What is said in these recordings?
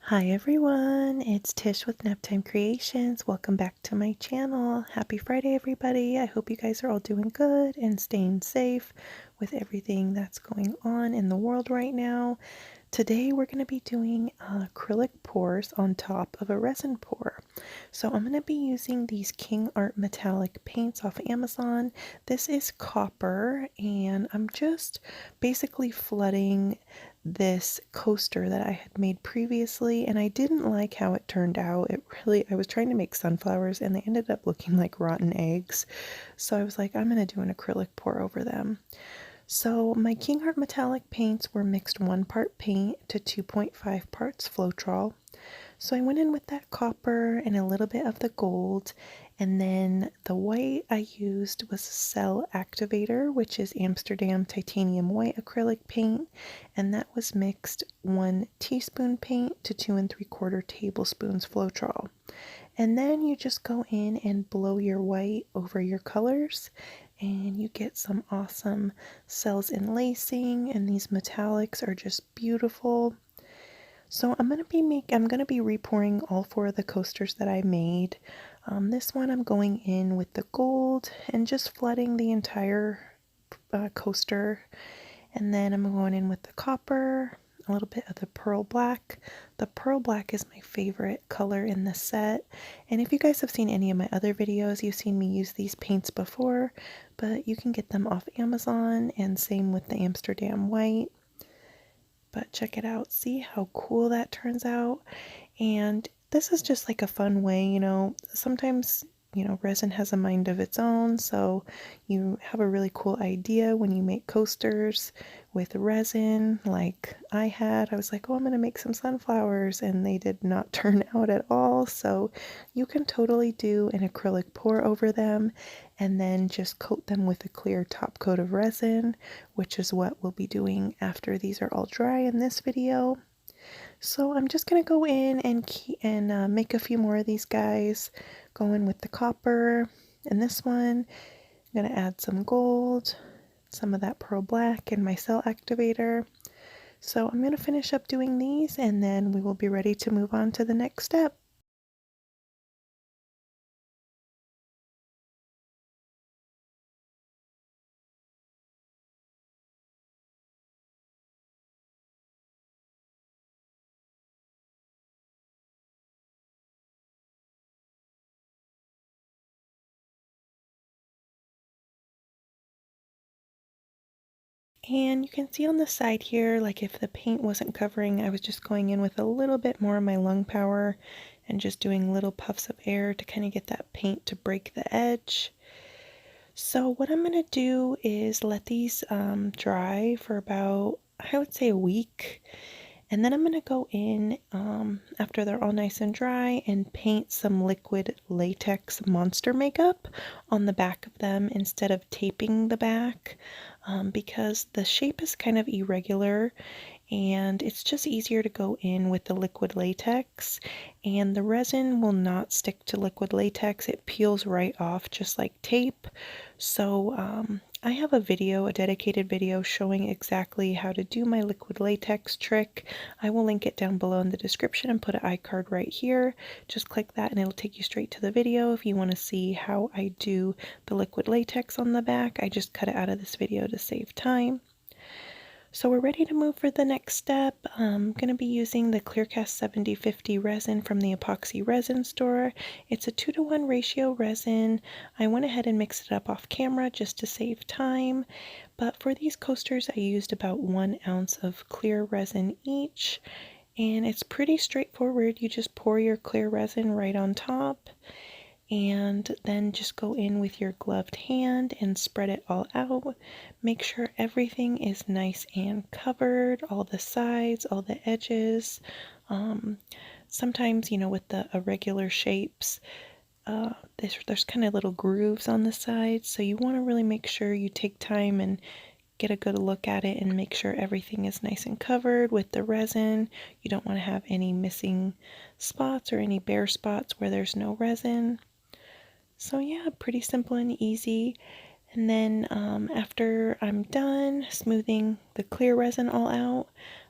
Hi everyone, it's Tish with Naptime Creations. Welcome back to my channel. Happy Friday everybody. I hope you guys are all doing good and staying safe with everything that's going on in the world right now. Today we're going to be doing acrylic pours on top of a resin pour. So I'm going to be using these King Art metallic paints off Amazon. This is copper and I'm just basically flooding this coaster that I had made previously, and I didn't like how it turned out. I was trying to make sunflowers and they ended up looking like rotten eggs. So I was like, I'm going to do an acrylic pour over them. So my King Art metallic paints were mixed 1 part paint to 2.5 parts Floetrol. So I went in with that copper and a little bit of the gold, and then the white I used was Cell Activator, which is Amsterdam titanium white acrylic paint, and that was mixed 1 teaspoon paint to 2 3/4 tablespoons Floetrol. And then you just go in and blow your white over your colors, and you get some awesome cells and lacing, and these metallics are just beautiful. So I'm gonna be repouring all 4 of the coasters that I made. This one I'm going in with the gold and just flooding the entire coaster, and then I'm going in with the copper, a little bit of the pearl black. The pearl black is my favorite color in the set, and if you guys have seen any of my other videos, you've seen me use these paints before, but you can get them off Amazon, and same with the Amsterdam white. But check it out, see how cool that turns out. And this is just like a fun way, sometimes, resin has a mind of its own, so you have a really cool idea when you make coasters with resin like I had. I was like, oh, I'm gonna make some sunflowers, and they did not turn out at all. So you can totally do an acrylic pour over them and then just coat them with a clear top coat of resin, which is what we'll be doing after these are all dry in this video. So I'm just going to go in and make a few more of these guys, going with the copper. And this one, I'm going to add some gold, some of that pearl black, and my cell activator. So I'm going to finish up doing these, and then we will be ready to move on to the next step. And you can see on the side here, like if the paint wasn't covering, I was just going in with a little bit more of my lung power and just doing little puffs of air to kind of get that paint to break the edge. So what I'm going to do is let these dry for about, I would say, a week. And then I'm going to go in after they're all nice and dry and paint some liquid latex monster makeup on the back of them instead of taping the back, because the shape is kind of irregular and it's just easier to go in with the liquid latex, and the resin will not stick to liquid latex. It peels right off just like tape. So I have a dedicated video showing exactly how to do my liquid latex trick. I will link it down below in the description and put an iCard right here. Just click that and it'll take you straight to the video if you want to see how I do the liquid latex on the back. I just cut it out of this video to save time. So we're ready to move for the next step. I'm going to be using the Clearcast 7050 resin from the Epoxy Resin Store. It's a 2-to-1 ratio resin. I went ahead and mixed it up off camera just to save time. But for these coasters, I used about 1 ounce of clear resin each. And it's pretty straightforward. You just pour your clear resin right on top, and then just go in with your gloved hand and spread it all out. Make sure everything is nice and covered, all the sides, all the edges. Sometimes, with the irregular shapes, there's kind of little grooves on the sides, so you want to really make sure you take time and get a good look at it and make sure everything is nice and covered with the resin. You don't want to have any missing spots or any bare spots where there's no resin. So yeah, pretty simple and easy. And then after I'm done smoothing the clear resin all out,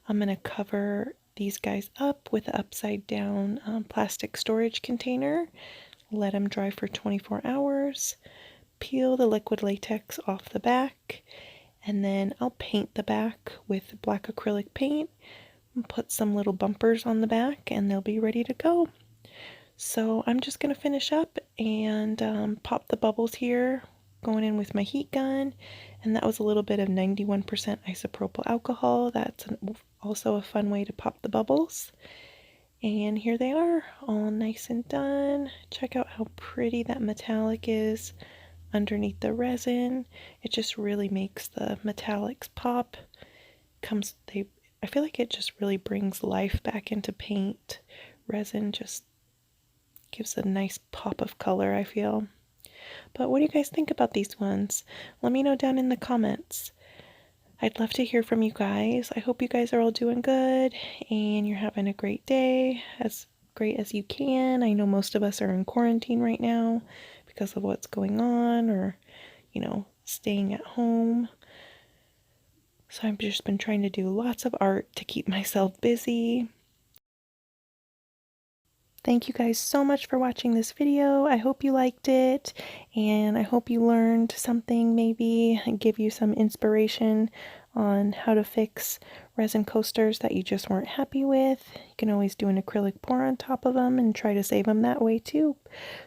I'm going to cover these guys up with an upside down plastic storage container. Let them dry for 24 hours. Peel the liquid latex off the back, and then I'll paint the back with black acrylic paint and put some little bumpers on the back, and they'll be ready to go. So I'm just going to finish up and pop the bubbles here, going in with my heat gun, and that was a little bit of 91% isopropyl alcohol. That's also a fun way to pop the bubbles. And here they are, all nice and done. Check out how pretty that metallic is underneath the resin. It just really makes the metallics pop. I feel like it just really brings life back into paint. Resin just gives a nice pop of color, I feel. But what do you guys think about these ones? Let me know down in the comments. I'd love to hear from you guys. I hope you guys are all doing good and you're having a great day, as great as you can. I know most of us are in quarantine right now because of what's going on, or, staying at home. So I've just been trying to do lots of art to keep myself busy. Thank you guys so much for watching this video. I hope you liked it, and I hope you learned something, maybe, and give you some inspiration on how to fix resin coasters that you just weren't happy with. You can always do an acrylic pour on top of them and try to save them that way too.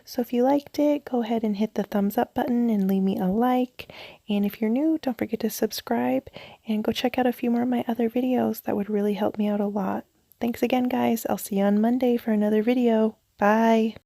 So if you liked it, go ahead and hit the thumbs up button and leave me a like. And if you're new, don't forget to subscribe and go check out a few more of my other videos. That would really help me out a lot. Thanks again, guys. I'll see you on Monday for another video. Bye.